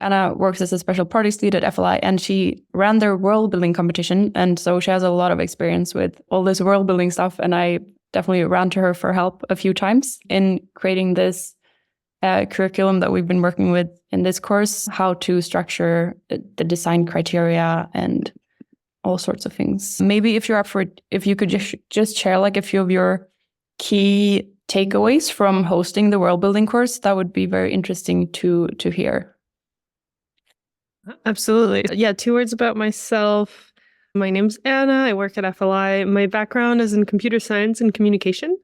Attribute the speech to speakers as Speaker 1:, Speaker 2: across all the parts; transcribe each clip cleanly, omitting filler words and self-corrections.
Speaker 1: Anna works as a special projects lead at FLI, and she ran their world building competition. And so she has a lot of experience with all this world building stuff. And I definitely ran to her for help a few times in creating this curriculum that we've been working with in this course, how to structure the design criteria and all sorts of things. Maybe if you're up for it, if you could just share like a few of your key takeaways from hosting the world building course, that would be very interesting to hear.
Speaker 2: Absolutely. Yeah, 2 words about myself. My name's Anna. I work at FLI. My background is in computer science and communication.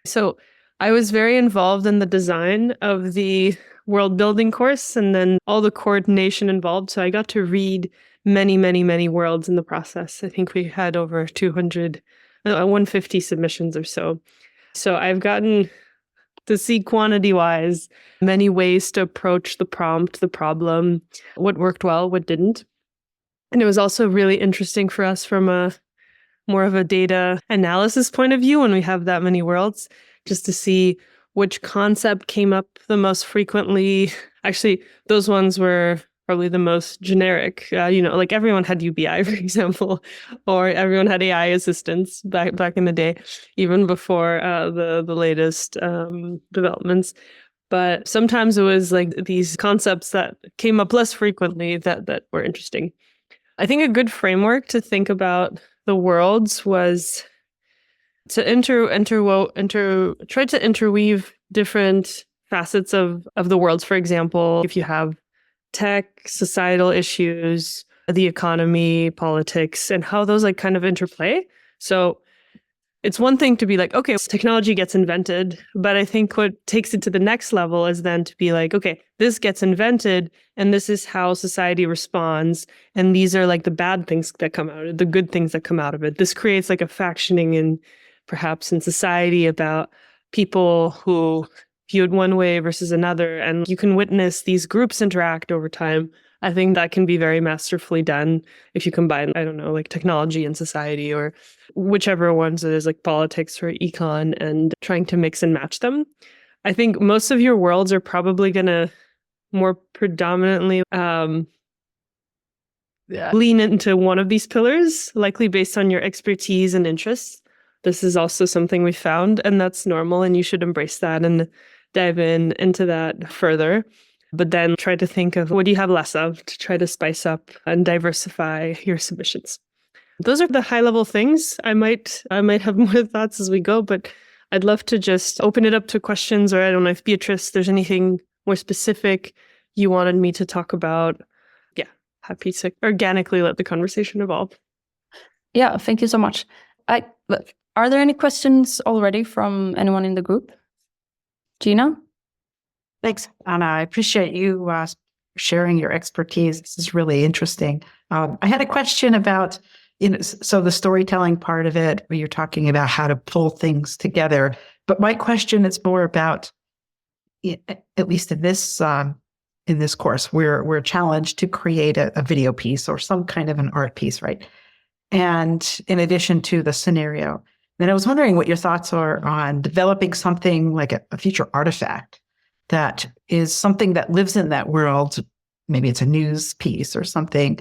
Speaker 2: So I was very involved in the design of the world building course and then all the coordination involved. So I got to read many, many, many worlds in the process. I think we had over 150 submissions or so. So I've gotten to see quantity-wise many ways to approach the prompt, the problem, what worked well, what didn't. And it was also really interesting for us from a more of a data analysis point of view when we have that many worlds, just to see which concept came up the most frequently. Actually, those ones were probably the most generic. Like everyone had UBI, for example, or everyone had AI assistants back in the day, even before the latest developments. But sometimes it was like these concepts that came up less frequently that were interesting. I think a good framework to think about the worlds was to try to interweave different facets of the worlds. For example, if you have tech, societal issues, the economy, politics, and how those like kind of interplay. So it's one thing to be like, okay, technology gets invented, but I think what takes it to the next level is then to be like, okay, this gets invented and this is how society responds. And these are like the bad things that come out of it, the good things that come out of it. This creates like a factioning perhaps in society about people who viewed one way versus another. And you can witness these groups interact over time. I think that can be very masterfully done if you combine, I don't know, like technology and society or whichever ones it is, like politics or econ, and trying to mix and match them. I think most of your worlds are probably going to more predominantly lean into one of these pillars, likely based on your expertise and interests. This is also something we found, and that's normal, and you should embrace that and dive into that further. But then try to think of what do you have less of to try to spice up and diversify your submissions. Those are the high-level things. I might have more thoughts as we go, but I'd love to just open it up to questions, or I don't know if Beatrice, there's anything more specific you wanted me to talk about. Yeah, happy to organically let the conversation evolve.
Speaker 1: Yeah, thank you so much. Are there any questions already from anyone in the group? Gina?
Speaker 3: Thanks, Anna. I appreciate you sharing your expertise. This is really interesting. I had a question about, so the storytelling part of it, where you're talking about how to pull things together. But my question is more about, at least in this course, we're challenged to create a video piece or some kind of an art piece, right? And in addition to the scenario, then I was wondering what your thoughts are on developing something like a future artifact that is something that lives in that world. Maybe it's a news piece or something,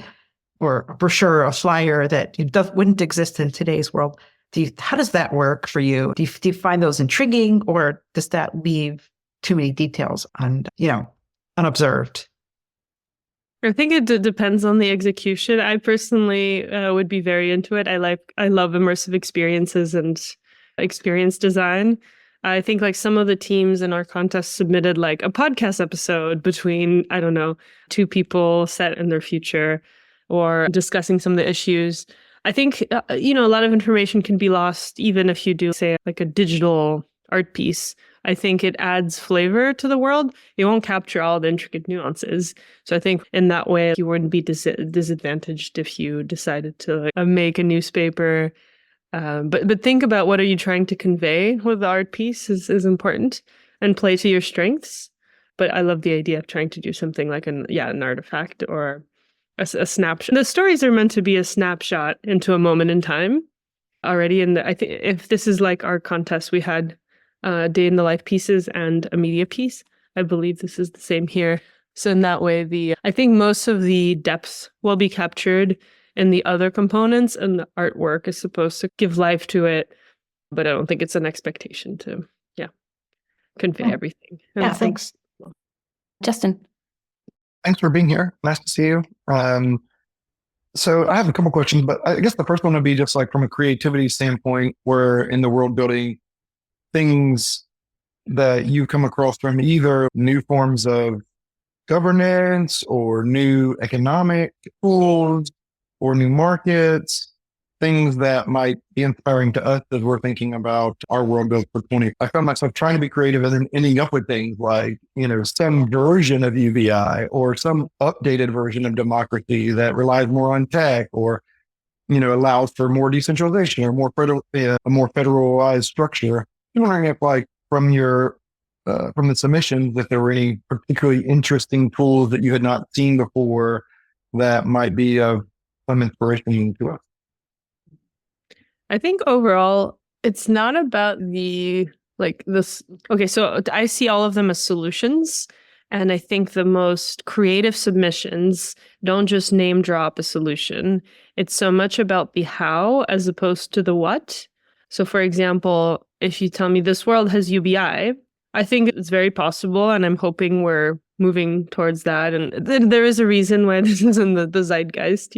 Speaker 3: or a brochure, a flyer that wouldn't exist in today's world. How does that work for you? Do you find those intriguing, or does that leave too many details unobserved?
Speaker 2: I think it depends on the execution. I personally would be very into it. I love immersive experiences and experience design. I think like some of the teams in our contest submitted like a podcast episode between, I don't know, 2 people set in their future or discussing some of the issues. I think, a lot of information can be lost even if you do, say, like a digital art piece. I think it adds flavor to the world. It won't capture all the intricate nuances. So I think in that way, you wouldn't be disadvantaged if you decided to make a newspaper. But think about what are you trying to convey with the art piece is important, and play to your strengths. But I love the idea of trying to do something like an artifact or a snapshot. The stories are meant to be a snapshot into a moment in time already. And I think if this is like our contest, we had day in the life pieces and a media piece. I believe this is the same here. So in that way, I think most of the depth will be captured in the other components, and the artwork is supposed to give life to it. But I don't think it's an expectation to, convey everything.
Speaker 3: Yeah, thanks.
Speaker 1: Justin.
Speaker 4: Thanks for being here. Nice to see you. So I have a couple questions, but I guess the first one would be just like from a creativity standpoint, where in the world building, things that you come across from either new forms of governance or new economic tools or new markets, things that might be inspiring to us as we're thinking about our world build for 20. I found myself trying to be creative and then ending up with things like, some version of UBI or some updated version of democracy that relies more on tech or, allows for more decentralization or a more federalized structure. I'm wondering if from the submissions, if there were any particularly interesting tools that you had not seen before that might be of some inspiration to us.
Speaker 2: I think overall, it's not about this. Okay, so I see all of them as solutions. And I think the most creative submissions don't just name drop a solution. It's so much about the how as opposed to the what. So for example, if you tell me this world has UBI, I think it's very possible. And I'm hoping we're moving towards that. And there is a reason why this is in the zeitgeist,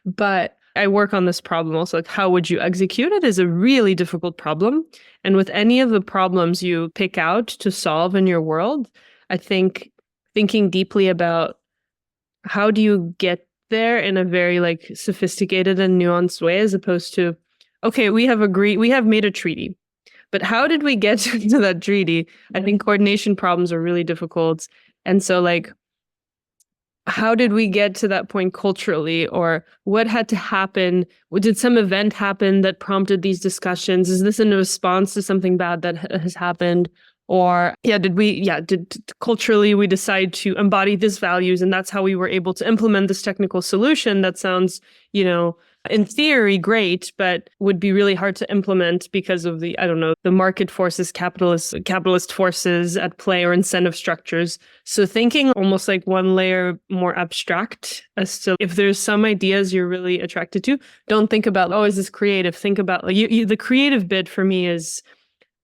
Speaker 2: but I work on this problem also, like how would you execute it is a really difficult problem. And with any of the problems you pick out to solve in your world, I think thinking deeply about how do you get there in a very sophisticated and nuanced way, as opposed to, okay, we have made a treaty, but how did we get to that treaty? I think coordination problems are really difficult. And so how did we get to that point culturally, or what had to happen? Did some event happen that prompted these discussions? Is this in response to something bad that has happened? Or did culturally we decide to embody these values, and that's how we were able to implement this technical solution that sounds, in theory great, but would be really hard to implement because of the market forces, capitalist forces at play, or incentive structures. So thinking almost like one layer more abstract as to if there's some ideas you're really attracted to, don't think about, is this creative? Think about the creative bit for me is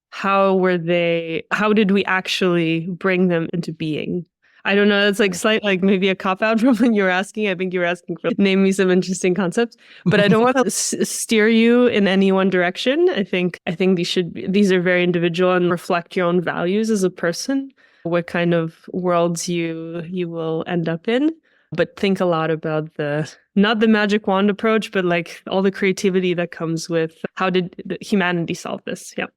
Speaker 2: how did we actually bring them into being? I don't know. It's maybe a cop out from when you were asking. I think you were asking for name me some interesting concepts, but I don't want to steer you in any one direction. I think these are very individual and reflect your own values as a person, what kind of worlds you will end up in. But think a lot about not the magic wand approach, but all the creativity that comes with how did humanity solve this? Yeah.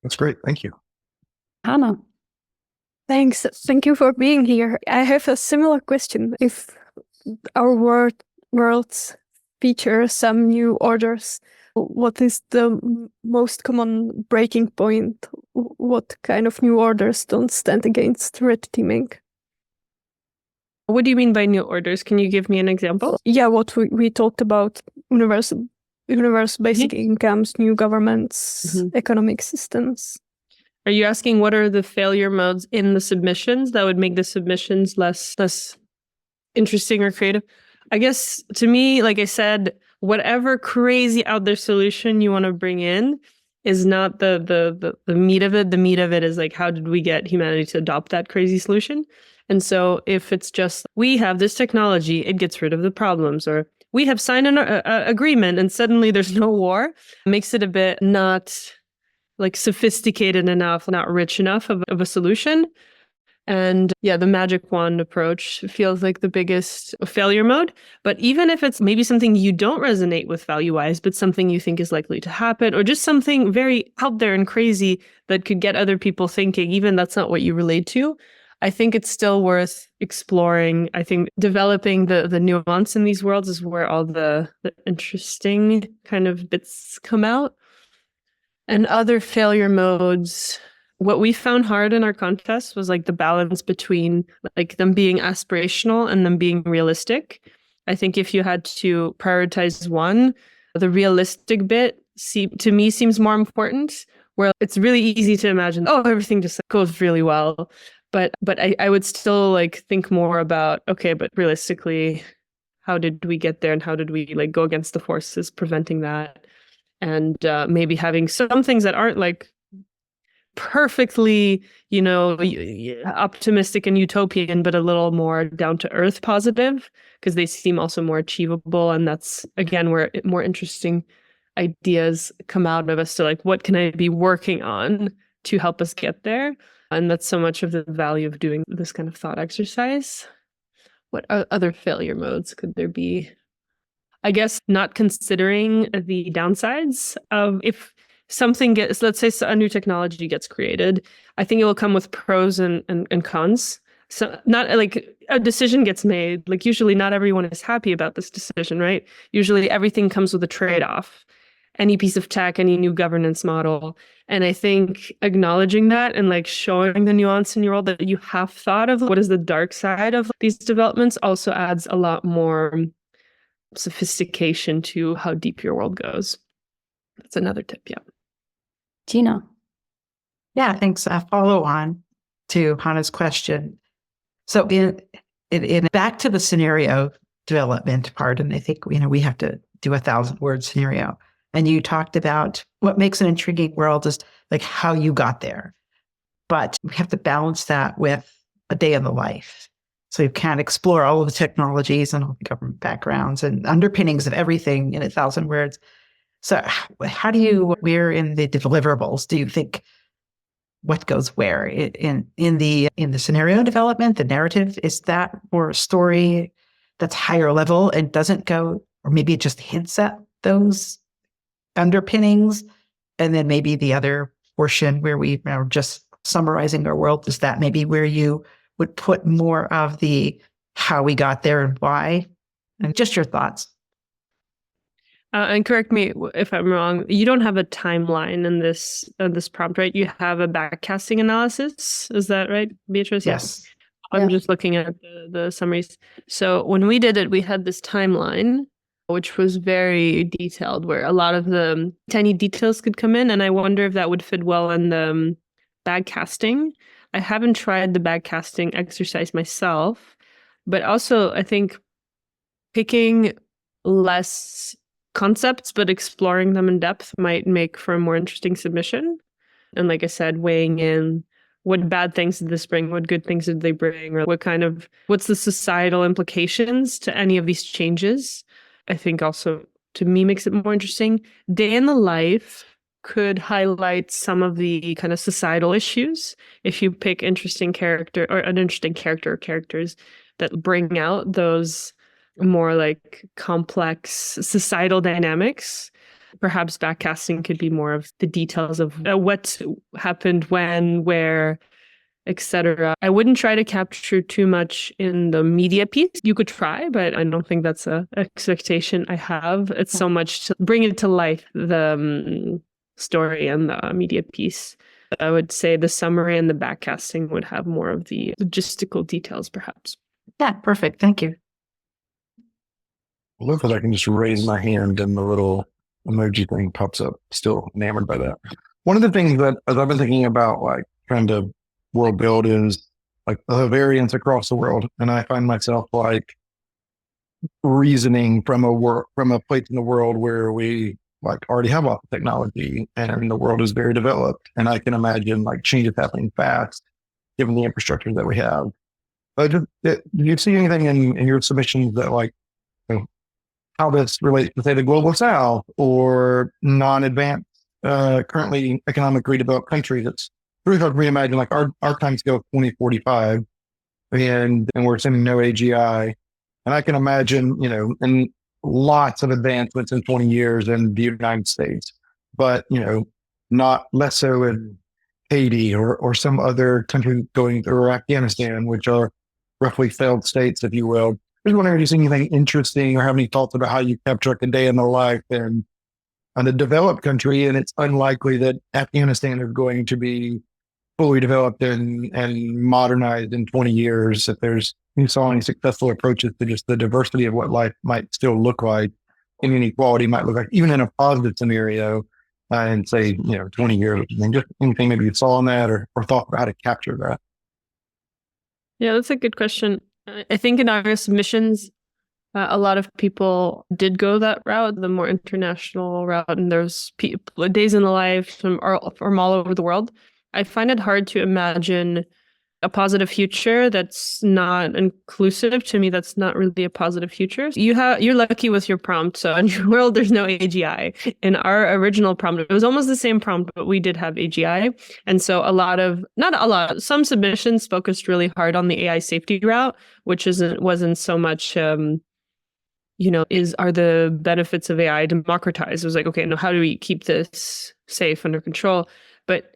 Speaker 4: That's great. Thank you.
Speaker 1: Hannah.
Speaker 5: Thanks. Thank you for being here. I have a similar question. If our worlds feature some new orders, what is the most common breaking point? What kind of new orders don't stand against red teaming?
Speaker 2: What do you mean by new orders? Can you give me an example?
Speaker 5: Yeah, what we talked about, universal basic incomes, new governments, economic systems.
Speaker 2: Are you asking what are the failure modes in the submissions that would make the submissions less interesting or creative? I guess to me, like I said, whatever crazy out there solution you want to bring in is not the meat of it. The meat of it is how did we get humanity to adopt that crazy solution? And so if it's just, we have this technology, it gets rid of the problems, or we have signed an agreement and suddenly there's no war, makes it a bit not sophisticated enough, not rich enough of a solution. And the magic wand approach feels like the biggest failure mode. But even if it's maybe something you don't resonate with value-wise, but something you think is likely to happen, or just something very out there and crazy that could get other people thinking, even that's not what you relate to, I think it's still worth exploring. I think developing the nuance in these worlds is where all the interesting kind of bits come out. And other failure modes, what we found hard in our contest was the balance between them being aspirational and them being realistic. I think if you had to prioritize one, the realistic bit to me seems more important, where it's really easy to imagine, everything just goes really well. But I would still like think more about, okay, but realistically, how did we get there and how did we like go against the forces preventing that? And maybe having some things that aren't like perfectly, optimistic and utopian, but a little more down to earth positive, because they seem also more achievable. And that's, again, where more interesting ideas come out of us to like, what can I be working on to help us get there? And that's so much of the value of doing this kind of thought exercise. What other failure modes could there be? I guess not considering the downsides of if something gets, let's say a new technology gets created, I think it will come with pros and cons. So not like a decision gets made, like usually not everyone is happy about this decision, right? Usually everything comes with a trade-off. Any piece of tech, any new governance model. And I think acknowledging that and like showing the nuance in your world that you have thought of what is the dark side of these developments also adds a lot more sophistication to how deep your world goes. That's another tip, yeah.
Speaker 1: Gina.
Speaker 3: Yeah, thanks. A follow on to Hannah's question. So in back to the scenario development part, and I think we have to do 1,000-word scenario. And you talked about what makes an intriguing world is like how you got there. But we have to balance that with a day in the life. So you can't explore all of the technologies and all the government backgrounds and underpinnings of everything in 1,000 words. So how do you, where in the deliverables do you think what goes where in the scenario development, the narrative, is that for a story that's higher level and doesn't go, or maybe it just hints at those underpinnings, and then maybe the other portion where we are just summarizing our world, is that maybe where you would put more of the how we got there and why, and just your thoughts.
Speaker 2: And correct me if I'm wrong. You don't have a timeline in this prompt, right? You have a backcasting analysis. Is that right, Beatrice?
Speaker 3: Yes.
Speaker 2: I'm just looking at the summaries. So when we did it, we had this timeline, which was very detailed, where a lot of the tiny details could come in. And I wonder if that would fit well in the backcasting. I haven't tried the backcasting exercise myself, but also I think picking less concepts, but exploring them in depth might make for a more interesting submission. And like I said, weighing in what bad things did this bring, what good things did they bring, or what's the societal implications to any of these changes, I think also to me makes it more interesting. Day in the life could highlight some of the kind of societal issues if you pick an interesting character or characters that bring out those more like complex societal dynamics. Perhaps backcasting could be more of the details of what happened when, where, etc. I wouldn't try to capture too much in the media piece. You could try, but I don't think that's an expectation I have. It's so much to bring it to life, the story and the media piece. I would say the summary and the backcasting would have more of the logistical details, perhaps.
Speaker 3: Yeah, perfect. Thank you.
Speaker 4: I love that I can just raise my hand and the little emoji thing pops up. Still enamored by that. One of the things that, as I've been thinking about, like trying to world build, is like the variance across the world, and I find myself like reasoning from a place in the world where we like already have lots of technology and the world is very developed, and I can imagine like changes happening fast given the infrastructure that we have. But do you see anything in your submissions that like how this relates to, say, the global south or non-advanced, currently economically developed countries? It's really hard to reimagine. Like our time scale 2045, and we're assuming no AGI. And I can imagine, and lots of advancements in 20 years in the United States, but, not less so in Haiti or some other country or Afghanistan, which are roughly failed states, if you will. I was wondering if you see anything interesting or have any thoughts about how you capture like a day in the life in a developed country. And it's unlikely that Afghanistan is going to be fully developed and modernized in 20 years. If you saw any successful approaches to just the diversity of what life might still look like, and inequality might look like, even in a positive scenario, and say, 20 years, and just anything maybe you saw on that or thought about how to capture that.
Speaker 2: Yeah, that's a good question. I think in our submissions, a lot of people did go that route, the more international route, and there's days in the life from all over the world. I find it hard to imagine a positive future that's not inclusive. To me, that's not really a positive future. You're lucky with your prompt. So in your world, there's no AGI. In our original prompt, it was almost the same prompt, but we did have AGI. And so some submissions focused really hard on the AI safety route, which wasn't so much are the benefits of AI democratized? It was like, okay, no, how do we keep this safe, under control? But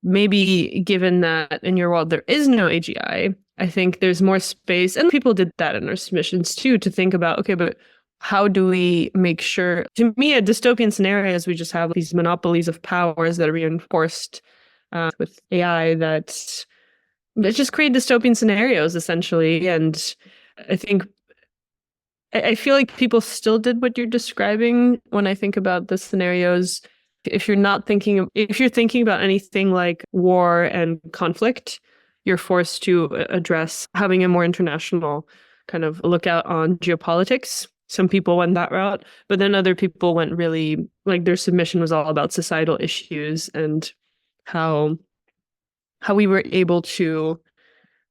Speaker 2: maybe given that in your world there is no AGI, I think there's more space, and people did that in our submissions too, to think about, okay, but how do we make sure, to me, a dystopian scenario is we just have these monopolies of powers that are reinforced with AI that just create dystopian scenarios, essentially. And I feel like people still did what you're describing when I think about the scenarios. If you're thinking about anything like war and conflict, you're forced to address having a more international kind of lookout on geopolitics. Some people went that route, but then other people went really, like, their submission was all about societal issues and how we were able to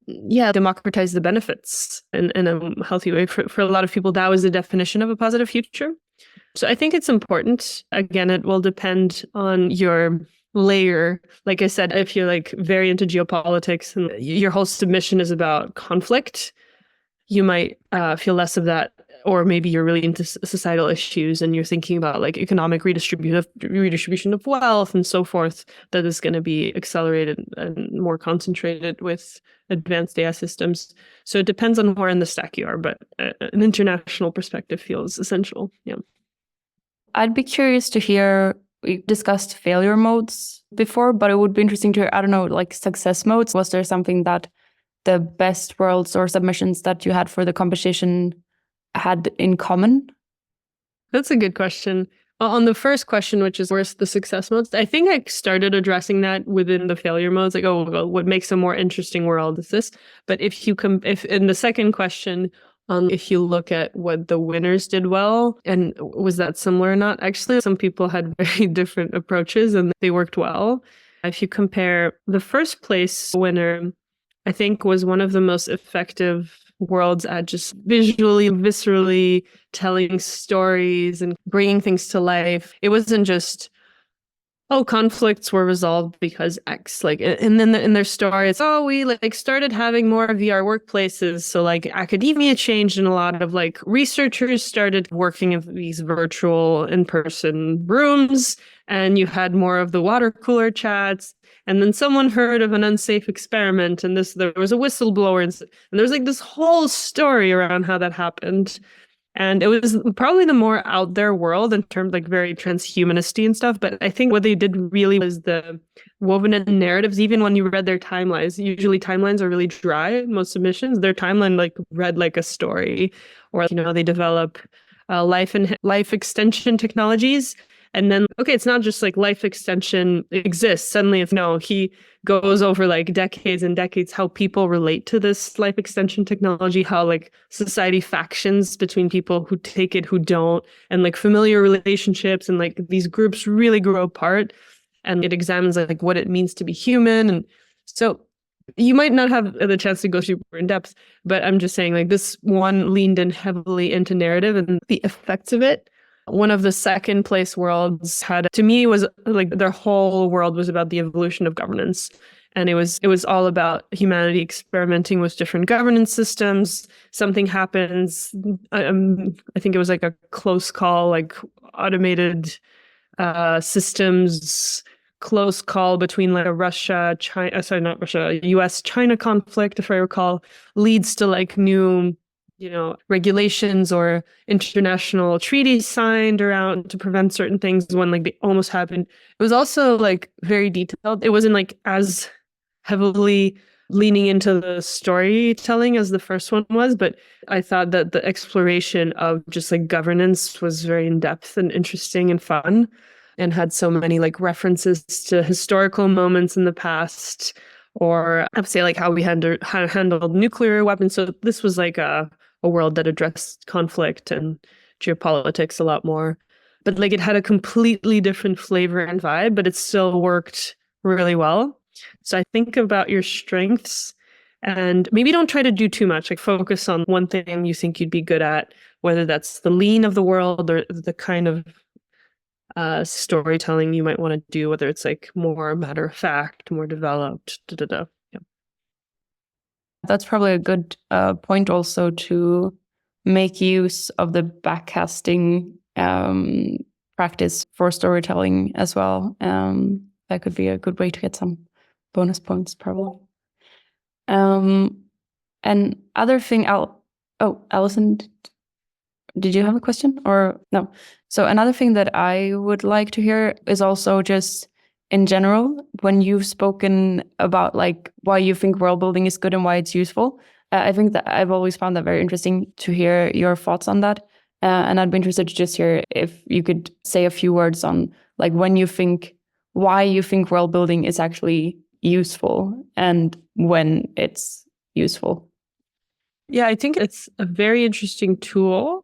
Speaker 2: democratize the benefits in a healthy way. For a lot of people, that was the definition of a positive future. So I think it's important. Again, it will depend on your layer. Like I said, if you're like very into geopolitics and your whole submission is about conflict, you might feel less of that. Or maybe you're really into societal issues and you're thinking about like economic redistribution of wealth and so forth, that is going to be accelerated and more concentrated with advanced AI systems. So it depends on where in the stack you are, but an international perspective feels essential. Yeah.
Speaker 1: I'd be curious to hear, we discussed failure modes before, but it would be interesting to hear, I don't know, like success modes. Was there something that the best worlds or submissions that you had for the competition had in common?
Speaker 2: That's a good question. On the first question, which is where's the success modes, I think I started addressing that within the failure modes. Like, well, what makes a more interesting world is this. But if in the second question, if you look at what the winners did well, and was that similar or not? Actually, some people had very different approaches and they worked well. If you compare, the first place winner, I think, was one of the most effective worlds at just visually, viscerally telling stories and bringing things to life. It wasn't just, conflicts were resolved because X, like, and then in their story, it's, we like started having more VR workplaces. So like academia changed and a lot of like researchers started working in these virtual in-person rooms, and you had more of the water cooler chats. And then someone heard of an unsafe experiment, and there was a whistleblower, and there was like this whole story around how that happened. And it was probably the more out there world in terms like very transhumanisty and stuff. But I think what they did really was the woven in narratives. Even when you read their timelines, usually timelines are really dry in most submissions. Their timeline like read like a story, or they develop life extension technologies. And then, it's not just like life extension exists. Suddenly it's he goes over like decades and decades, how people relate to this life extension technology, how like society factions between people who take it, who don't, and like familiar relationships, and like these groups really grow apart. And it examines like what it means to be human. And so you might not have the chance to go super in depth, but I'm just saying like this one leaned in heavily into narrative and the effects of it. One of the second place worlds to me was like their whole world was about the evolution of governance. And it was all about humanity experimenting with different governance systems. Something happens. I think it was like a close call, like automated systems, close call between like a US-China conflict, if I recall, leads to like new regulations or international treaties signed around to prevent certain things when like they almost happened. It was also like very detailed. It wasn't like as heavily leaning into the storytelling as the first one was, but I thought that the exploration of just like governance was very in depth and interesting and fun, and had so many like references to historical moments in the past, or I would say like how we handled nuclear weapons. So this was like a world that addressed conflict and geopolitics a lot more. But like it had a completely different flavor and vibe, but it still worked really well. So I think about your strengths and maybe don't try to do too much. Like focus on one thing you think you'd be good at, whether that's the lean of the world or the kind of storytelling you might want to do, whether it's like more matter of fact, more developed. Yeah.
Speaker 1: That's probably a good point also to make use of the backcasting practice for storytelling as well. That could be a good way to get some bonus points, probably. And other thing, Alison, did you have a question or no? So another thing that I would like to hear is also just in general, when you've spoken about like why you think world building is good and why it's useful. I think that I've always found that very interesting to hear your thoughts on that. And I'd be interested to just hear if you could say a few words on like why you think world building is actually useful and when it's useful.
Speaker 2: Yeah, I think it's a very interesting tool.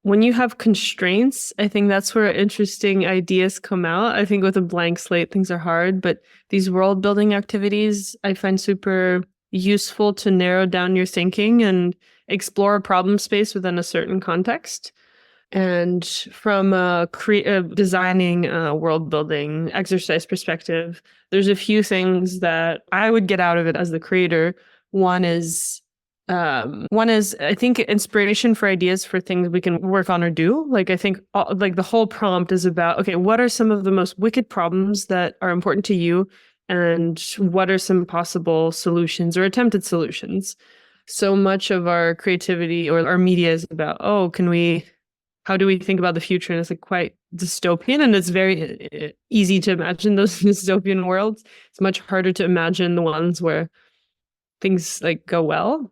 Speaker 2: When you have constraints, I think that's where interesting ideas come out. I think with a blank slate, things are hard, but these world building activities, I find super useful to narrow down your thinking and explore a problem space within a certain context. And from a designing a world building exercise perspective, there's a few things that I would get out of it as the creator. One is I think inspiration for ideas for things we can work on or do. Like I think like the whole prompt is about, okay, what are some of the most wicked problems that are important to you? And what are some possible solutions or attempted solutions? So much of our creativity or our media is about, how do we think about the future? And it's like quite dystopian, and it's very easy to imagine those dystopian worlds. It's much harder to imagine the ones where things like go well.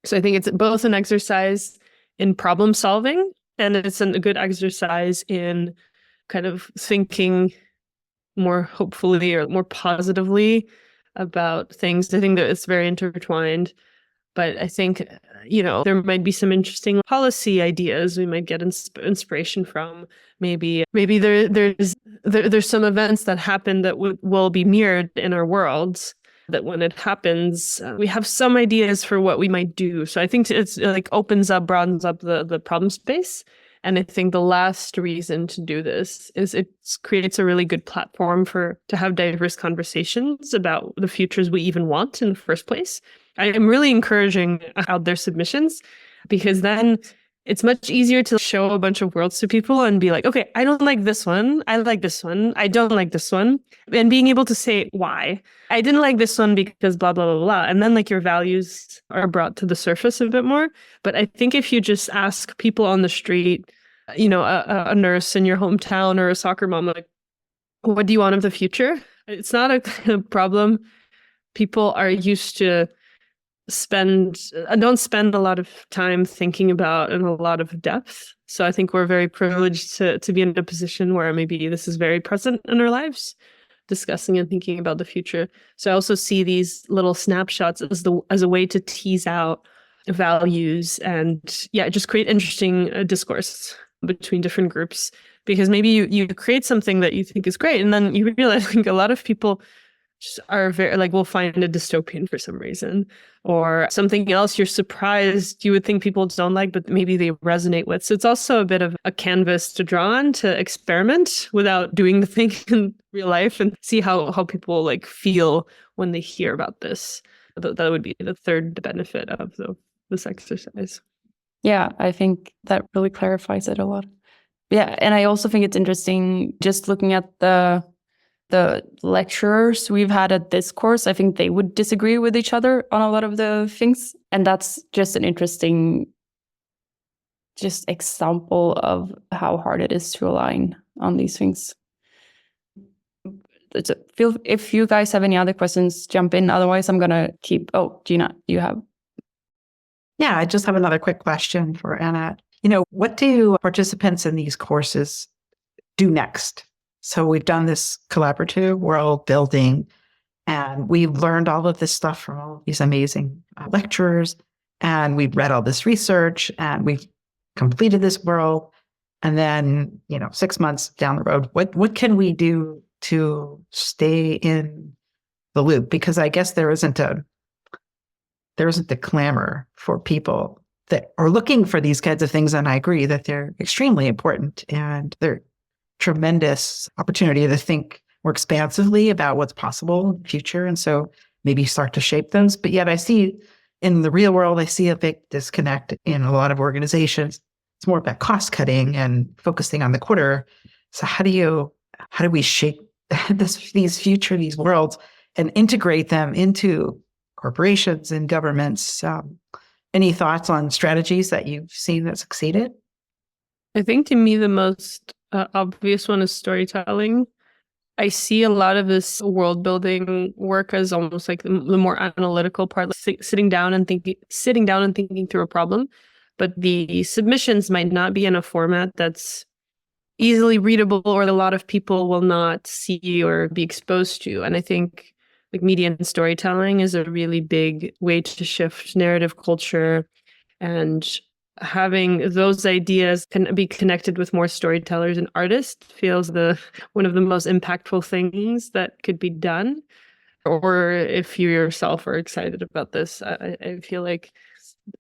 Speaker 2: So I think it's both an exercise in problem solving, and it's a good exercise in kind of thinking more hopefully or more positively about things. I think that it's very intertwined. But I think, there might be some interesting policy ideas we might get inspiration from. Maybe there's some events that happen that will be mirrored in our worlds, that when it happens, we have some ideas for what we might do. So I think it's like broadens up the problem space. And I think the last reason to do this is it creates a really good platform to have diverse conversations about the futures we even want in the first place. I am really encouraging out their submissions, because then it's much easier to show a bunch of worlds to people and be like, okay, I don't like this one. I like this one. I don't like this one. And being able to say why. I didn't like this one because blah, blah, blah, blah. And then like your values are brought to the surface a bit more. But I think if you just ask people on the street, a nurse in your hometown or a soccer mom, like, what do you want of the future? It's not a problem. People are used to don't spend a lot of time thinking about in a lot of depth. So I think we're very privileged to be in a position where maybe this is very present in our lives, discussing and thinking about the future. So I also see these little snapshots as a way to tease out values and just create interesting discourse between different groups. Because maybe you create something that you think is great, and then you realize like a lot of people are very will find a dystopian for some reason, or something else you're surprised you would think people don't like, but maybe they resonate with. So it's also a bit of a canvas to draw on, to experiment without doing the thing in real life, and see how people like feel when they hear about this. That would be the third benefit of this exercise.
Speaker 1: Yeah, I think that really clarifies it a lot. Yeah, and I also think it's interesting just looking at the lecturers we've had at this course. I think they would disagree with each other on a lot of the things. And that's just an interesting example of how hard it is to align on these things. If you guys have any other questions, jump in. Otherwise, I'm going to keep... Oh, Gina, you have...
Speaker 3: Yeah, I just have another quick question for Anna. What do participants in these courses do next? So we've done this collaborative world building. And we learned all of this stuff from all of these amazing lecturers. And we read all this research and we completed this world. And then, 6 months down the road, what can we do to stay in the loop? Because I guess there isn't a clamor for people that are looking for these kinds of things. And I agree that they're extremely important and they're tremendous opportunity to think more expansively about what's possible in the future. And so maybe start to shape those. But yet I see in the real world, I see a big disconnect in a lot of organizations. It's more about cost cutting and focusing on the quarter. So how do we shape these worlds and integrate them into corporations and governments? Any thoughts on strategies that you've seen that succeeded?
Speaker 2: I think to me, the most obvious one is storytelling. I see a lot of this world building work as almost like the more analytical part, like sitting down and thinking through a problem. But the submissions might not be in a format that's easily readable or a lot of people will not see or be exposed to. And I think like media and storytelling is a really big way to shift narrative culture, and having those ideas can be connected with more storytellers and artists feels one of the most impactful things that could be done. Or if you yourself are excited about this, I feel like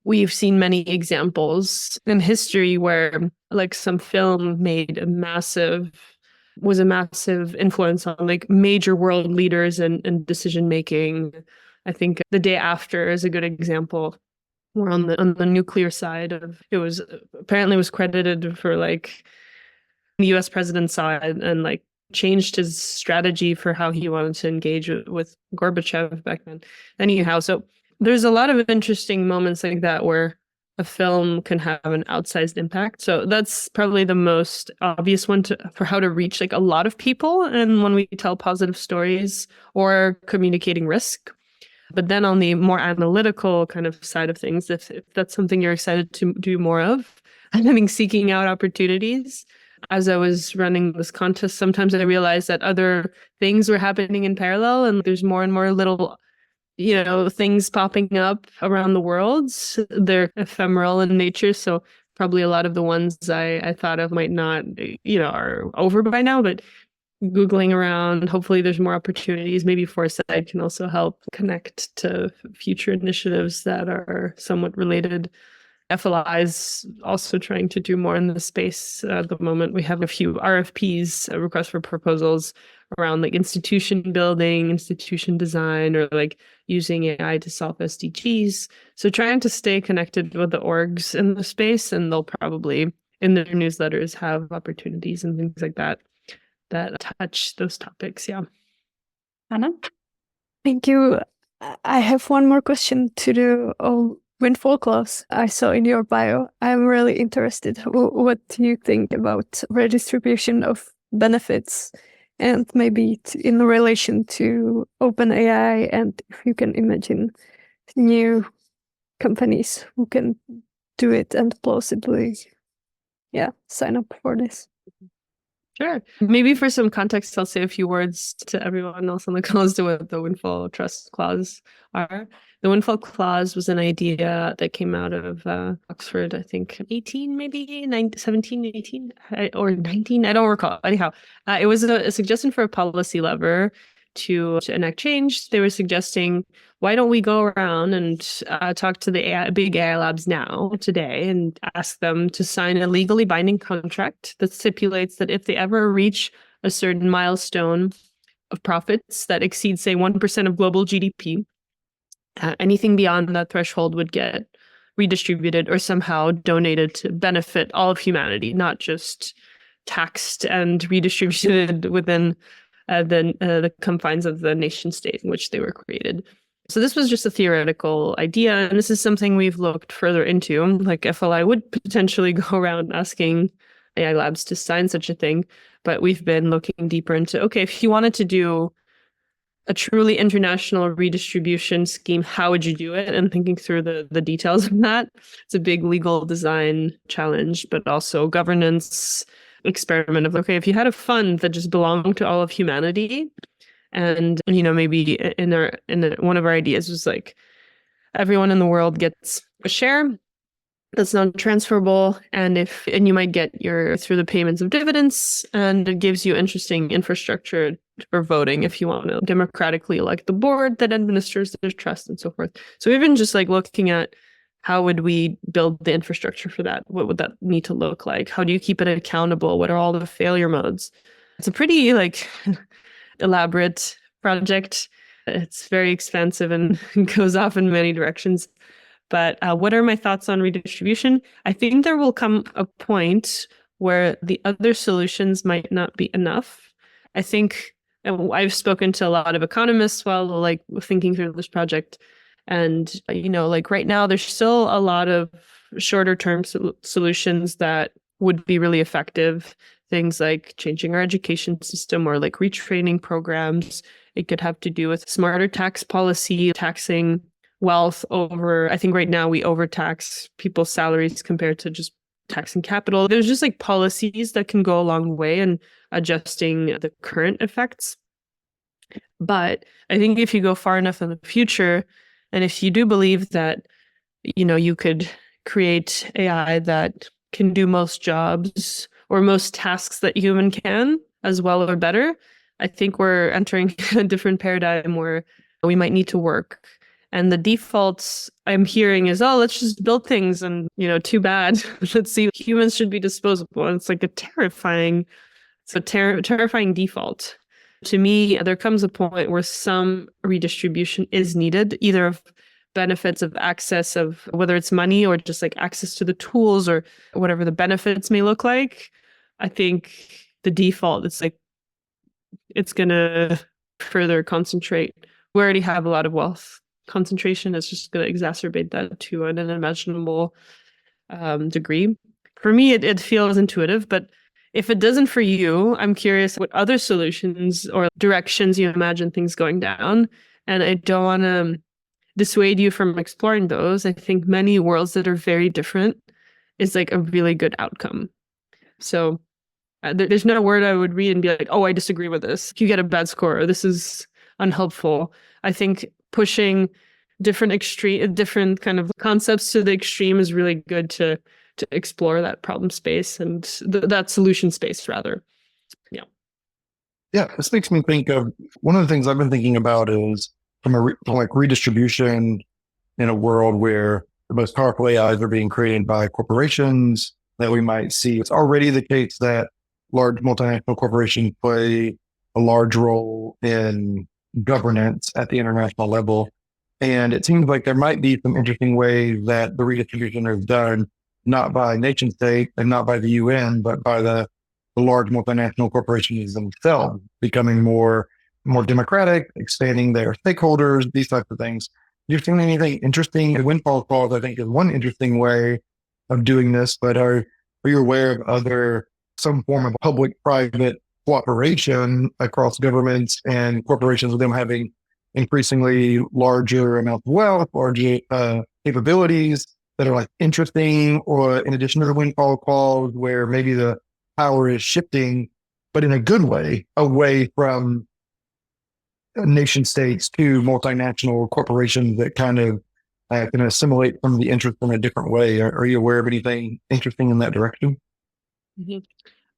Speaker 2: we've seen many examples in history where like some film was a massive influence on like major world leaders and decision making. I think The Day After is a good example. We're on the nuclear side of it was credited for like the US president saw it and like changed his strategy for how he wanted to engage with Gorbachev back then. Anyhow, so there's a lot of interesting moments like that where a film can have an outsized impact. So that's probably the most obvious one for how to reach like a lot of people. And when we tell positive stories or communicating risk. But then on the more analytical kind of side of things, if that's something you're excited to do more of, I think seeking out opportunities. As I was running this contest, sometimes I realized that other things were happening in parallel and there's more and more little things popping up around the world. They're ephemeral in nature. So probably a lot of the ones I thought of might not, are over by now, but Googling around, hopefully there's more opportunities. Maybe Foresight can also help connect to future initiatives that are somewhat related. FLI is also trying to do more in the space at the moment. We have a few RFPs, requests for proposals around like institution building, institution design, or like using AI to solve SDGs. So trying to stay connected with the orgs in the space, and they'll probably in their newsletters have opportunities and things like that touch those topics. Yeah.
Speaker 1: Anna?
Speaker 5: Thank you. I have one more question to the windfall clause I saw in your bio. I'm really interested. What do you think about redistribution of benefits, and maybe in relation to OpenAI, and if you can imagine new companies who can do it and plausibly sign up for this?
Speaker 2: Sure. Maybe for some context, I'll say a few words to everyone else on the call as to what the windfall trust clause are. The windfall clause was an idea that came out of Oxford, I think 18, maybe 17, 18, or 19. I don't recall. Anyhow, it was a suggestion for a policy lever to enact change. They were suggesting, why don't we go around and talk to the big AI labs today, and ask them to sign a legally binding contract that stipulates that if they ever reach a certain milestone of profits that exceeds, say, 1% of global GDP, anything beyond that threshold would get redistributed or somehow donated to benefit all of humanity, not just taxed and redistributed within the confines of the nation state in which they were created. So this was just a theoretical idea, and this is something we've looked further into. Like FLI would potentially go around asking AI labs to sign such a thing, but we've been looking deeper into, okay, if you wanted to do a truly international redistribution scheme, how would you do it? And thinking through the details of that. It's a big legal design challenge, but also governance experiment of, okay, if you had a fund that just belonged to all of humanity And, maybe one of our ideas was like, everyone in the world gets a share that's non-transferable, and you might get through the payments of dividends, and it gives you interesting infrastructure for voting if you want to democratically elect the board that administers the trust and so forth. So we've been just like looking at how would we build the infrastructure for that? What would that need to look like? How do you keep it accountable? What are all the failure modes? It's a pretty like elaborate project. It's very expensive and goes off in many directions. But what are my thoughts on redistribution? I think there will come a point where the other solutions might not be enough. I think I've spoken to a lot of economists while like thinking through this project. And, like right now, there's still a lot of shorter term solutions that would be really effective. Things like changing our education system or like retraining programs. It could have to do with smarter tax policy, taxing wealth over, I think right now we overtax people's salaries compared to just taxing capital. There's just like policies that can go a long way in adjusting the current effects. But I think if you go far enough in the future, and if you do believe that, you could create AI that can do most jobs or most tasks that human can as well or better, I think we're entering a different paradigm where we might need to work. And the defaults I'm hearing is, oh, let's just build things and, too bad. Let's see, humans should be disposable. And it's like a terrifying default. To me, there comes a point where some redistribution is needed, either of benefits of access of whether it's money or just like access to the tools or whatever the benefits may look like. I think the default, it's going to further concentrate. We already have a lot of wealth. Concentration is just going to exacerbate that to an unimaginable degree. For me, it feels intuitive, but if it doesn't for you, I'm curious what other solutions or directions you imagine things going down. And I don't want to dissuade you from exploring those. I think many worlds that are very different is like a really good outcome. So there's no word I would read and be like, oh, I disagree with this. You get a bad score, or this is unhelpful. I think pushing different kind of concepts to the extreme is really good to explore that problem space and that solution space rather.
Speaker 4: Yeah, this makes me think of one of the things I've been thinking about is from redistribution in a world where the most powerful AIs are being created by corporations that we might see. It's already the case that large multinational corporations play a large role in governance at the international level. And it seems like there might be some interesting ways that the redistribution is done, not by nation state and not by the UN, but by the large multinational corporations themselves becoming more democratic, expanding their stakeholders, these types of things. You've seen anything interesting? The windfall clause, I think, is one interesting way of doing this, but are you aware of some form of public-private cooperation across governments and corporations with them having increasingly larger amounts of wealth or capabilities that are like interesting, or in addition to the windfall clause where maybe the power is shifting, but in a good way, away from nation states to multinational corporations that kind of can assimilate some of the interest in a different way. Are you aware of anything interesting in that direction?
Speaker 2: Mm-hmm.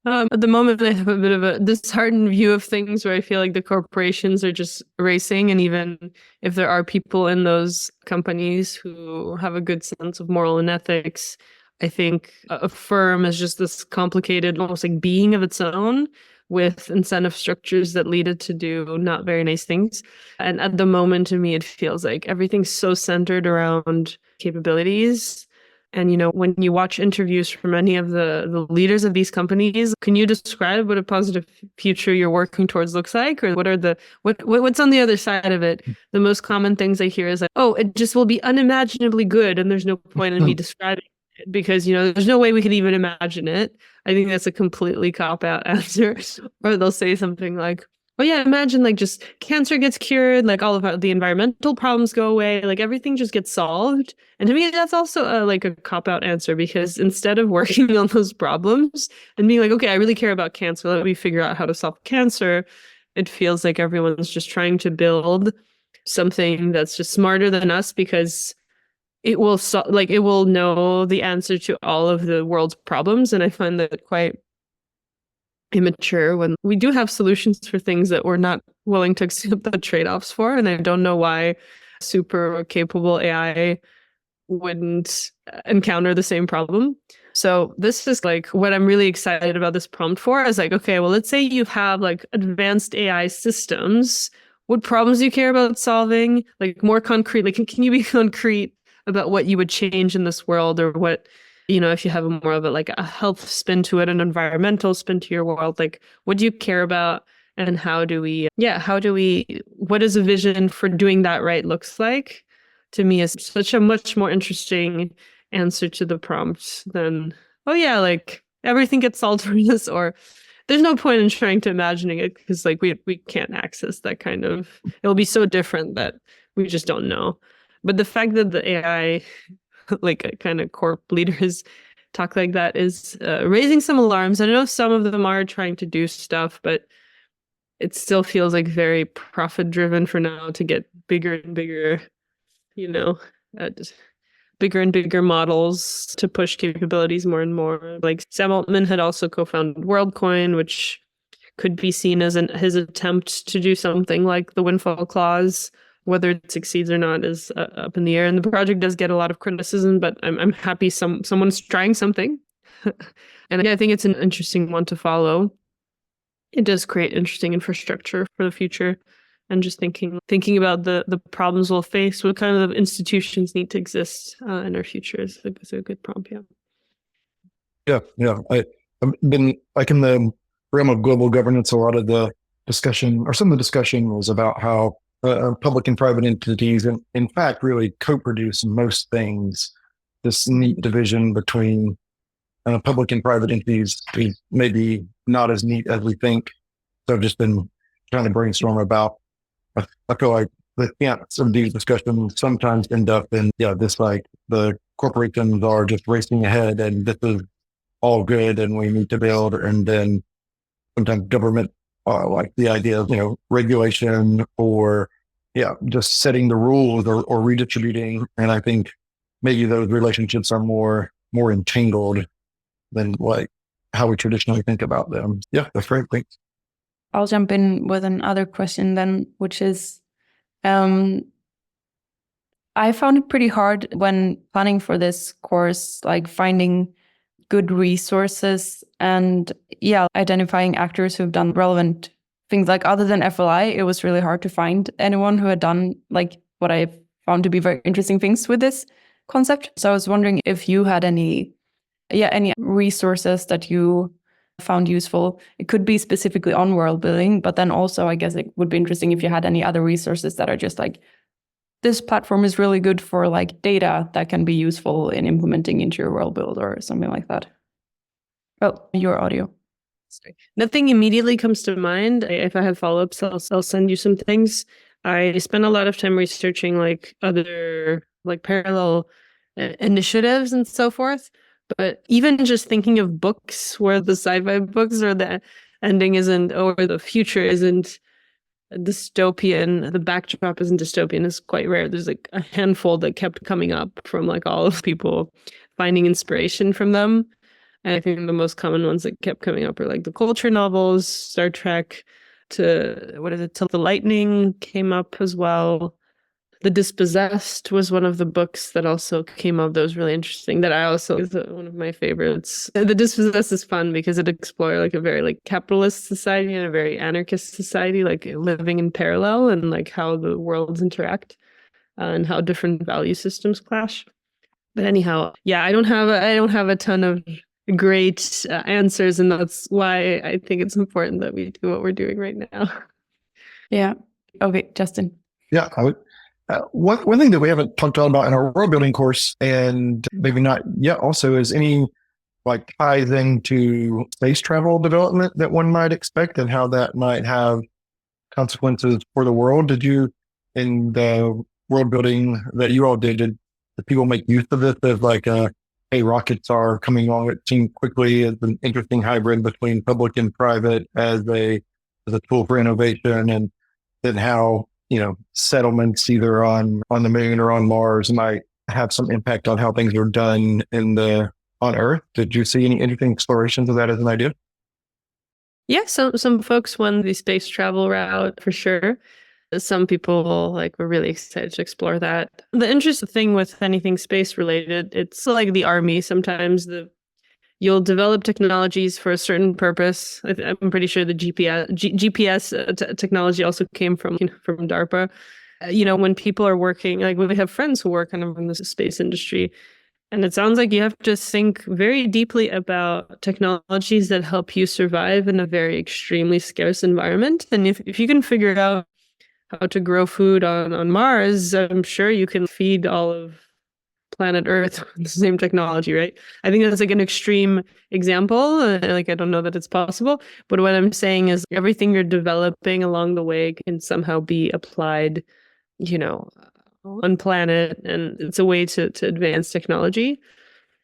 Speaker 2: At the moment, I have a bit of a disheartened view of things where I feel like the corporations are just racing. And even if there are people in those companies who have a good sense of moral and ethics, I think a firm is just this complicated, almost like being of its own with incentive structures that lead it to do not very nice things. And at the moment, to me, it feels like everything's so centered around capabilities. And, when you watch interviews from any of the leaders of these companies, can you describe what a positive future you're working towards looks like? Or what's on the other side of it? The most common things I hear is like, oh, it just will be unimaginably good. And there's no point in me describing it because, there's no way we can even imagine it. I think that's a completely cop-out answer. Or they'll say something like, oh yeah, imagine like just cancer gets cured, like all of the environmental problems go away, like everything just gets solved. And to me, that's also like a cop-out answer, because instead of working on those problems and being like, okay, I really care about cancer, let me figure out how to solve cancer, it feels like everyone's just trying to build something that's just smarter than us because it will it will know the answer to all of the world's problems. And I find that quite immature when we do have solutions for things that we're not willing to accept the trade-offs for. And I don't know why super capable AI wouldn't encounter the same problem. So this is like what I'm really excited about this prompt for is like, okay, well, let's say you have like advanced AI systems. What problems do you care about solving? Like more concrete, like can you be concrete about what you would change in this world, or what, if you have more of a health spin to it, an environmental spin to your world, like what do you care about? And what is a vision for doing that right looks like? To me is such a much more interesting answer to the prompt than, oh yeah, like everything gets solved for this, or there's no point in trying to imagining it because like we can't access that kind of, it'll be so different that we just don't know. But the fact that the AI, like kind of corp leaders talk like that is raising some alarms. I know some of them are trying to do stuff, but it still feels like very profit driven for now to get bigger and bigger, bigger and bigger models to push capabilities more and more. Like Sam Altman had also co-founded WorldCoin, which could be seen as his attempt to do something like the windfall clause. Whether it succeeds or not is up in the air. And the project does get a lot of criticism, but I'm happy someone's trying something. And I think it's an interesting one to follow. It does create interesting infrastructure for the future. And just thinking about the problems we'll face, what kind of institutions need to exist in our future is a good prompt.
Speaker 4: Yeah. I've been like in the realm of global governance. A lot of the discussion, or some of the discussion, was about how public and private entities, and in fact, really co-produce most things. This neat division between public and private entities is maybe not as neat as we think. So I've just been trying to brainstorm about. I feel like some of these discussions sometimes end up in this like the corporations are just racing ahead and this is all good and we need to build, and then sometimes government like the idea of regulation or just setting the rules or redistributing, and I think maybe those relationships are more entangled than like how we traditionally think about them. Yeah, that's great. Thanks.
Speaker 1: I'll jump in with another question then, which is, I found it pretty hard when planning for this course, like finding good resources and identifying actors who've done relevant things. Like other than FLI, it was really hard to find anyone who had done like what I found to be very interesting things with this concept. So I was wondering if you had any resources that you found useful. It could be specifically on world building, but then also I guess it would be interesting if you had any other resources that are just like, this platform is really good for like data that can be useful in implementing into your world build or something like that. Oh, your audio.
Speaker 2: Sorry. Nothing immediately comes to mind. If I have follow-ups, I'll send you some things. I spent a lot of time researching like other like parallel initiatives and so forth. But even just thinking of books where the sci-fi books or the ending isn't, or the future isn't dystopian, the backdrop isn't dystopian, is quite rare. There's like a handful that kept coming up from like all of people finding inspiration from them. And I think the most common ones that kept coming up are like the culture novels, Star Trek, Till the Lightning came up as well. The Dispossessed was one of the books that also came up that was really interesting, that I also is one of my favorites. The Dispossessed is fun because it explores like a very like capitalist society and a very anarchist society, like living in parallel, and like how the worlds interact and how different value systems clash. But anyhow, I don't have a ton of great answers, and that's why I think it's important that we do what we're doing right now.
Speaker 1: Yeah. Okay, Justin.
Speaker 4: Yeah, I would. One thing that we haven't talked about in our world building course, and maybe not yet also, is any like ties into space travel development that one might expect and how that might have consequences for the world. Did you, in the world building that you all did people make use of this as like hey, rockets are coming along, it seemed quickly, as an interesting hybrid between public and private as a as a tool for innovation, and then how, settlements either on the moon or on Mars might have some impact on how things are done on Earth. Did you see any interesting explorations of that as an idea?
Speaker 2: Yeah, some folks went the space travel route for sure. Some people were really excited to explore that. The interesting thing with anything space related, it's like the army. Sometimes you'll develop technologies for a certain purpose. I'm pretty sure the GPS technology also came from DARPA. When people are working, we have friends who work kind of in the space industry, and it sounds like you have to think very deeply about technologies that help you survive in a very extremely scarce environment. And if you can figure out how to grow food on Mars, I'm sure you can feed all of planet Earth with the same technology, right? I think that's an extreme example. I don't know that it's possible. But what I'm saying is everything you're developing along the way can somehow be applied, on planet. And it's a way to advance technology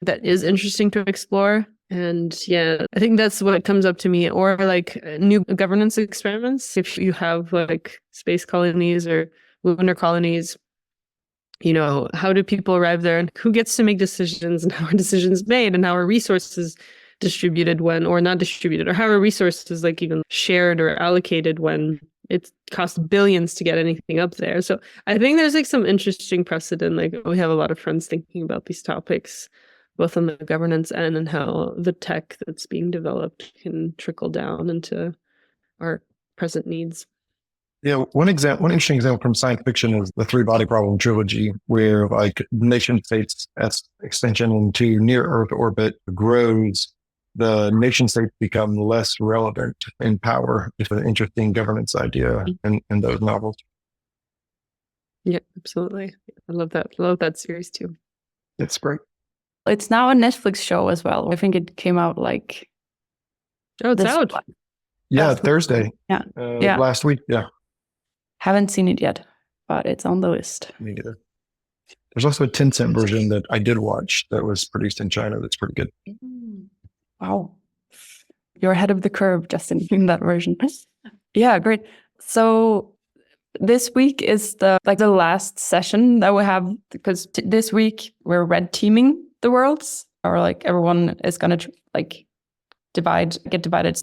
Speaker 2: that is interesting to explore. And yeah, I think that's what comes up to me. Or new governance experiments. If you have space colonies or lunar colonies, how do people arrive there, and who gets to make decisions, and how are decisions made, and how are resources distributed when, or not distributed, or how are resources even shared or allocated when it costs billions to get anything up there. So I think there's some interesting precedent. We have a lot of friends thinking about these topics, both on the governance end and how the tech that's being developed can trickle down into our present needs.
Speaker 4: Yeah, one interesting example from science fiction is the Three Body Problem trilogy, where nation states as extension into near Earth orbit grows, the nation states become less relevant in power. It's an interesting governance idea in those novels.
Speaker 2: Yeah, absolutely. I love that. I love that series too.
Speaker 4: It's great.
Speaker 1: It's now a Netflix show as well. I think it came out
Speaker 2: it's out.
Speaker 4: Yeah, Thursday.
Speaker 1: Yeah.
Speaker 4: Last week. Yeah.
Speaker 1: Haven't seen it yet, but it's on the list.
Speaker 4: Me neither. There's also a 10-cent version that I did watch that was produced in China that's pretty good.
Speaker 1: Wow. You're ahead of the curve, Justin, in that version. Yeah, great. So this week is the last session that we have, because this week we're red teaming the worlds, or everyone is going to get divided. It's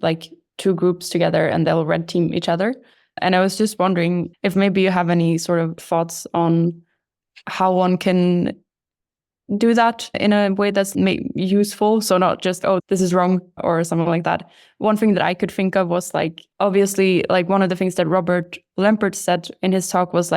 Speaker 1: two groups together and they'll red team each other. And I was just wondering if maybe you have any sort of thoughts on how one can do that in a way that's useful. So not just, oh, this is wrong or something like that. One thing that I could think of was obviously one of the things that Robert Lempert said in his talk was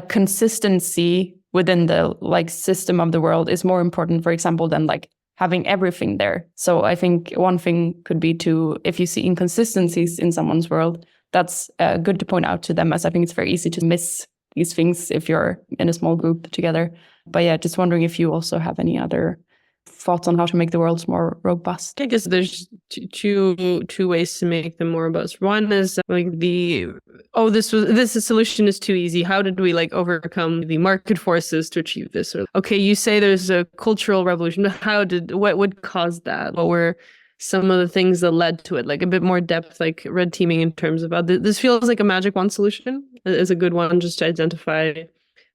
Speaker 1: consistency within the system of the world is more important, for example, than having everything there. So I think one thing could be if you see inconsistencies in someone's world, that's good to point out to them, as I think it's very easy to miss these things if you're in a small group together. But yeah, just wondering if you also have any other thoughts on how to make the worlds more robust.
Speaker 2: I guess there's two ways to make them more robust. One is this solution is too easy. How did we overcome the market forces to achieve this? Or okay, you say there's a cultural revolution. What would cause that? What were some of the things that led to it? A bit more depth, red teaming in terms of this feels like a magic wand solution is a good one just to identify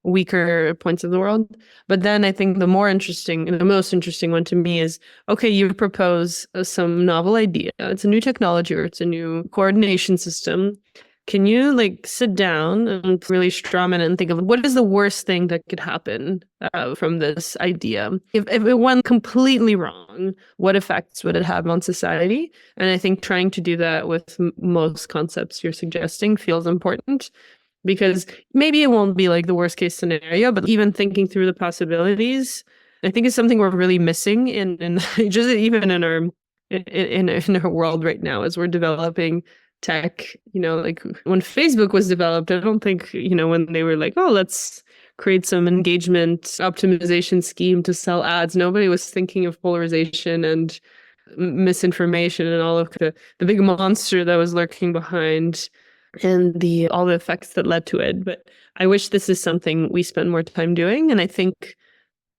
Speaker 2: weaker points of the world. But then I think the most interesting one to me is, okay, you propose some novel idea. It's a new technology or it's a new coordination system. Can you sit down and really strawman and think of what is the worst thing that could happen from this idea? If it went completely wrong, what effects would it have on society? And I think trying to do that with most concepts you're suggesting feels important, because maybe it won't be the worst case scenario, but even thinking through the possibilities, I think is something we're really missing in just even in our world right now as we're developing tech. When Facebook was developed, I don't think, when they were oh, let's create some engagement optimization scheme to sell ads, nobody was thinking of polarization and misinformation and all of the big monster that was lurking behind and all the effects that led to it. But I wish this is something we spend more time doing. And I think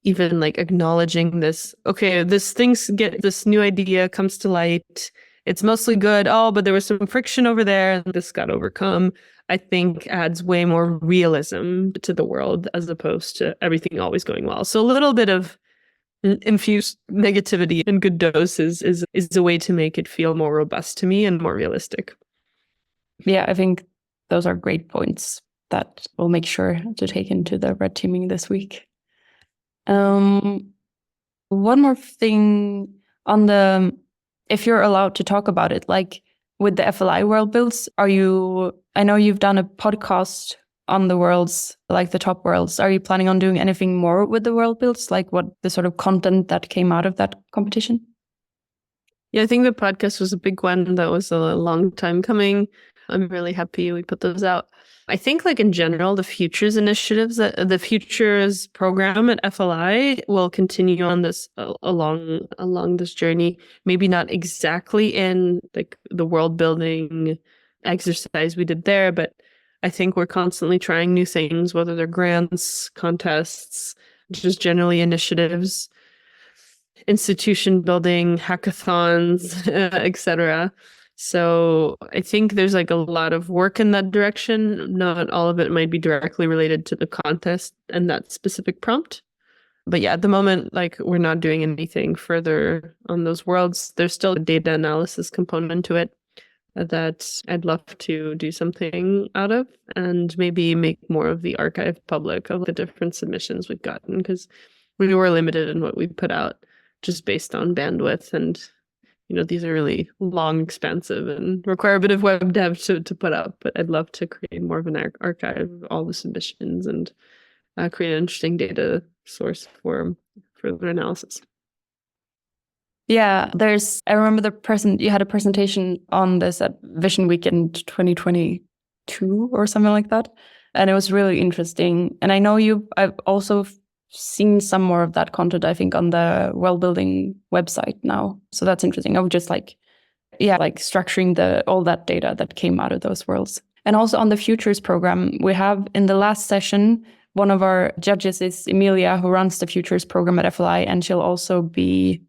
Speaker 2: even acknowledging this, okay, this new idea comes to light. it's mostly good. Oh, but there was some friction over there and this got overcome, I think adds way more realism to the world as opposed to everything always going well. So a little bit of infused negativity in good doses is a way to make it feel more robust to me and more realistic.
Speaker 1: Yeah, I think those are great points that we'll make sure to take into the red teaming this week. One more thing on the, if you're allowed to talk about it, like with the FLI world builds, I know you've done a podcast on the worlds, like the top worlds. Are you planning on doing anything more with the world builds? Like what the sort of content that came out of that competition?
Speaker 2: Yeah, I think the podcast was a big one. That was a long time coming. I'm really happy we put those out. I think like in general, the Futures initiatives, the Futures program at FLI will continue on this along this journey. Maybe not exactly in like the world building exercise we did there, but I think we're constantly trying new things, whether they're grants, contests, just generally initiatives, institution building, hackathons, etc. So I think there's like a lot of work in that direction. Not all of it might be directly related to the contest and that specific prompt. But yeah, at the moment, like we're not doing anything further on those worlds. There's still a data analysis component to it that I'd love to do something out of and maybe make more of the archive public of the different submissions we've gotten, because we were limited in what we put out just based on bandwidth, and these are really long, expensive, and require a bit of web dev to put up. But I'd love to create more of an archive of all the submissions and create an interesting data source for further analysis.
Speaker 1: Yeah, I remember you had a presentation on this at Vision Weekend 2022 or something like that. And it was really interesting. And I know I've also seen some more of that content, I think, on the Worldbuilding website now. So that's interesting. I would just structuring all that data that came out of those worlds. And also on the Futures program, we have in the last session, one of our judges is Emilia, who runs the Futures program at FLI, and she'll also be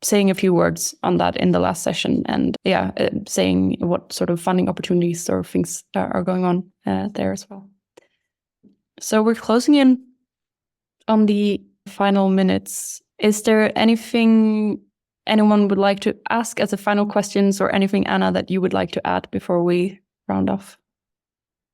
Speaker 1: saying a few words on that in the last session, and saying what sort of funding opportunities or things are going on there as well. So we're closing in on the final minutes. Is there anything anyone would like to ask as a final questions, or anything, Anna, that you would like to add before we round off?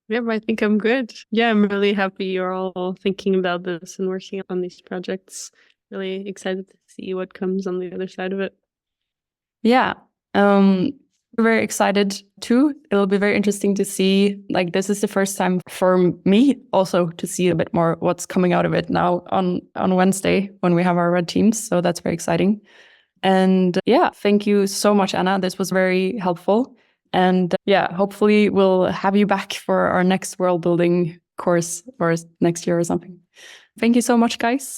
Speaker 2: Yeah, I think I'm good. Yeah, I'm really happy you're all thinking about this and working on these projects. Really excited to see what comes on the other side of it.
Speaker 1: Yeah, we're very excited too. It'll be very interesting to see, like, this is the first time for me also to see a bit more what's coming out of it now on Wednesday when we have our red teams. So that's very exciting. And thank you so much, Anna. This was very helpful. And hopefully we'll have you back for our next world building course or next year or something. Thank you so much, guys.